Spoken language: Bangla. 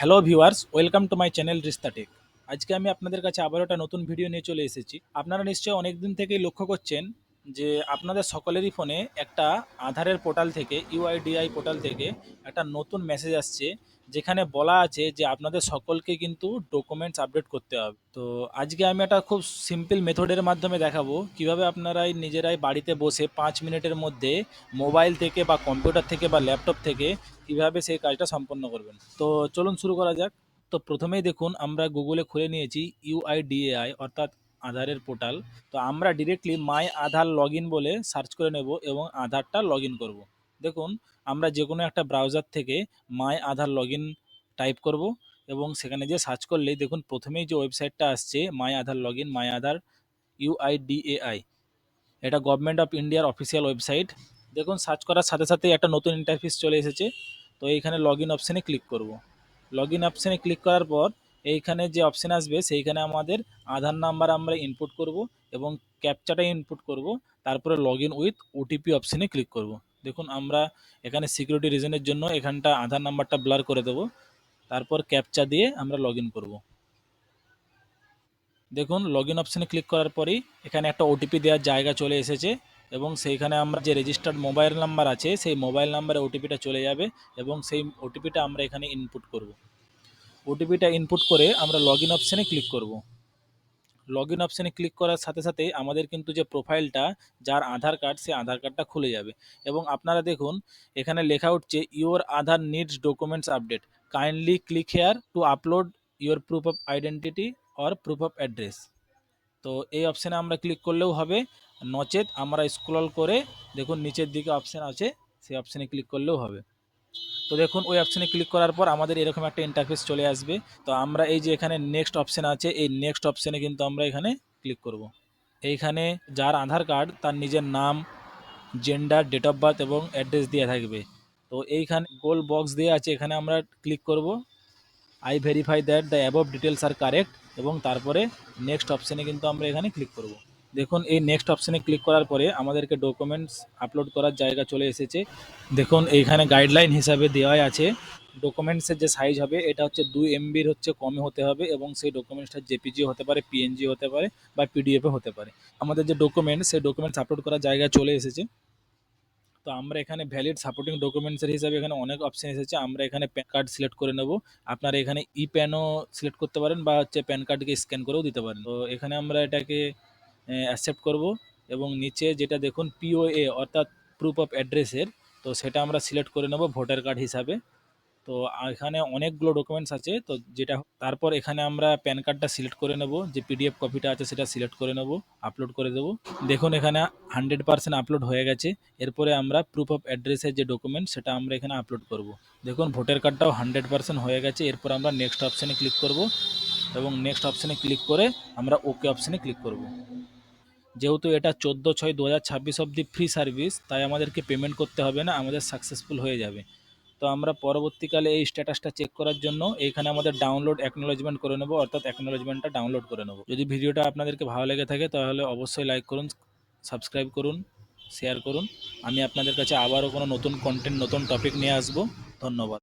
Hello viewers, welcome to my channel Rista tech. আজকে আমি আপনাদের কাছে আবার একটা নতুন ভিডিও নিয়ে চলে এসেছি। আপনারা নিশ্চয়ই অনেক দিন থেকেই লক্ষ্য করছেন যে আপনাদের সকলেরই ফোনে একটা আধারের পোর্টাল থেকে, ইউআইডিআই পোর্টাল থেকে একটা নতুন মেসেজ আসছে, যেখানে বলা আছে যে আপনাদের সকলকে কিন্তু ডকুমেন্টস আপডেট করতে হবে। তো আজকে আমি একটা খুব সিম্পল মেথডের মাধ্যমে দেখাবো কিভাবে আপনারাই নিজেরাই বাড়িতে বসে 5 মিনিটের মধ্যে মোবাইল থেকে বা কম্পিউটার থেকে বা ল্যাপটপ থেকে কিভাবে সেই কাজটা সম্পন্ন করবেন। তো চলুন শুরু করা যাক। তো প্রথমেই দেখুন, আমরা গুগলে খুলে নিয়েছি ইউআইডিএআই অর্থাৎ আধারের পোর্টাল। তো আমরা ডিরেক্টলি মাই আধার লগ বলে সার্চ করে নেব এবং আধারটা লগ করব। দেখুন, আমরা যে কোনো একটা ব্রাউজার থেকে মাই আধার লগ টাইপ করব এবং সেখানে যে সার্চ করলেই দেখুন প্রথমেই যে ওয়েবসাইটটা আসছে মাই আধার লগ মাই আধার ইউআইডিএআই, এটা গভর্নমেন্ট অফ ইন্ডিয়ার অফিসিয়াল ওয়েবসাইট। দেখুন, সার্চ করার সাথে সাথে একটা নতুন ইন্টারফেস চলে এসেছে। তো এইখানে লগ অপশানে ক্লিক করব। লগ অপশানে ক্লিক করার পর এইখানে যে অপশান আসবে সেইখানে আমাদের আধার নাম্বার আমরা ইনপুট করব এবং ক্যাপচাটা ইনপুট করব। তারপরে লগ উইথ ওটিপি অপশানে ক্লিক করব। দেখুন, আমরা এখানে সিকিউরিটি রিজনের জন্য এখানটা আধার নাম্বারটা ব্লার করে দেবো। তারপর ক্যাপচা দিয়ে আমরা লগ করব। দেখুন, লগ অপশানে ক্লিক করার পরেই এখানে একটা ওটিপি দেওয়ার জায়গা চলে এসেছে এবং সেইখানে আমরা যে রেজিস্টার্ড মোবাইল নাম্বার আছে সেই মোবাইল নাম্বারে ওটিপিটা চলে যাবে এবং সেই ওটিপিটা আমরা এখানে ইনপুট করব। ওটিপিটা ইনপুট করে আমরা লগ অপশানে ক্লিক করব। লগ অপশানে ক্লিক করার সাথে সাথে আমাদের কিন্তু যে প্রোফাইলটা, যার আধার কার্ড, সেই আধার কার্ডটা খুলে যাবে এবং আপনারা দেখুন এখানে লেখা উঠছে your Aadhaar needs documents update, kindly click here two upload your proof of identity or proof of address. তো এই অপশানে আমরা ক্লিক করলেও হবে, নচেত আমরা স্ক্রল করে দেখুন নিচের দিকে অপশান আছে, সেই অপশানে ক্লিক করলেও হবে। তো দেখুন, ওই অপশানে ক্লিক করার পর আমাদের এরকম একটা ইন্টারফেস চলে আসবে। তো আমরা এই যে এখানে নেক্সট অপশান আছে, এই নেক্সট অপশানে কিন্তু আমরা এখানে ক্লিক করব। এইখানে যার আধার কার্ড তার নিজের নাম, জেন্ডার, ডেট অফ বার্থ এবং অ্যাড্রেস দেওয়া থাকবে। তো এইখানে গোল বক্স দেওয়া আছে, এখানে আমরা ক্লিক করব I verify that the above details are correct এবং তারপরে নেক্সট অপশানে কিন্তু আমরা এখানে ক্লিক করব। দেখুন, এই নেক্সট অপশানে ক্লিক করার পরে আমাদেরকে ডকুমেন্টস আপলোড করার জায়গা চলে এসেছে। দেখুন, এইখানে গাইডলাইন হিসাবে দেওয়াই আছে ডকুমেন্টসের যে সাইজ হবে এটা হচ্ছে 2 MBর হচ্ছে কমে হতে হবে এবং সেই ডকুমেন্টসটা জেপিজি হতে পারে, পিএনজি হতে পারে বা পিডিএফও হতে পারে। আমাদের যে ডকুমেন্টস, সেই ডকুমেন্টস আপলোড করার জায়গা চলে এসেছে। তো আমরা এখানে ভ্যালিড সাপোর্টিং ডকুমেন্টসের হিসাবে এখানে অনেক অপশন এসেছে। আমরা এখানে প্যান কার্ড সিলেক্ট করে নেব। আপনারা এখানে ই প্যানও সিলেক্ট করতে পারেন বা হচ্ছে প্যান কার্ডকে স্ক্যান করেও দিতে পারেন। তো এখানে আমরা এটাকে অ্যাকসেপ্ট করব এবং নিচে যেটা দেখুন পিওএ অর্থাৎ প্রুফ অফ অ্যাড্রেসের, তো সেটা আমরা সিলেক্ট করে নেব ভোটার কার্ড হিসাবে। তো এখানে অনেকগুলো ডকুমেন্টস আছে, তো যেটা তারপর এখানে আমরা প্যান কার্ডটা সিলেক্ট করে নেব, যে পিডিএফ কপিটা আছে সেটা সিলেক্ট করে নেব, আপলোড করে দেবো। দেখুন, এখানে 100% আপলোড হয়ে গেছে। এরপরে আমরা প্রুফ অফ অ্যাড্রেসের যে ডকুমেন্ট সেটা আমরা এখানে আপলোড করব। দেখুন, ভোটার কার্ডটাও 100% হয়ে গেছে। এরপর আমরা নেক্সট অপশানে ক্লিক করব এবং নেক্সট অপশানে ক্লিক করে আমরা ওকে অপশানে ক্লিক করব। যেহেতু এটা 14/6/2026 অবধি ফ্রি সার্ভিস, তাই আমাদেরকে পেমেন্ট করতে হবে না, আমাদের সাকসেসফুল হয়ে যাবে। তো আমরা পরবর্তীকালে এই স্ট্যাটাসটা চেক করার জন্য এইখানে আমাদের ডাউনলোড অ্যাকনোলেজমেন্ট করে নেব, অর্থাৎ অ্যাকনোলেজমেন্টটা ডাউনলোড করে নেব। যদি ভিডিওটা আপনাদেরকে ভালো লেগে থাকে তাহলে অবশ্যই লাইক করুন, সাবস্ক্রাইব করুন, শেয়ার করুন। আমি আপনাদের কাছে আবারও কোনো নতুন কন্টেন্ট, নতুন টপিক নিয়ে আসবো। ধন্যবাদ।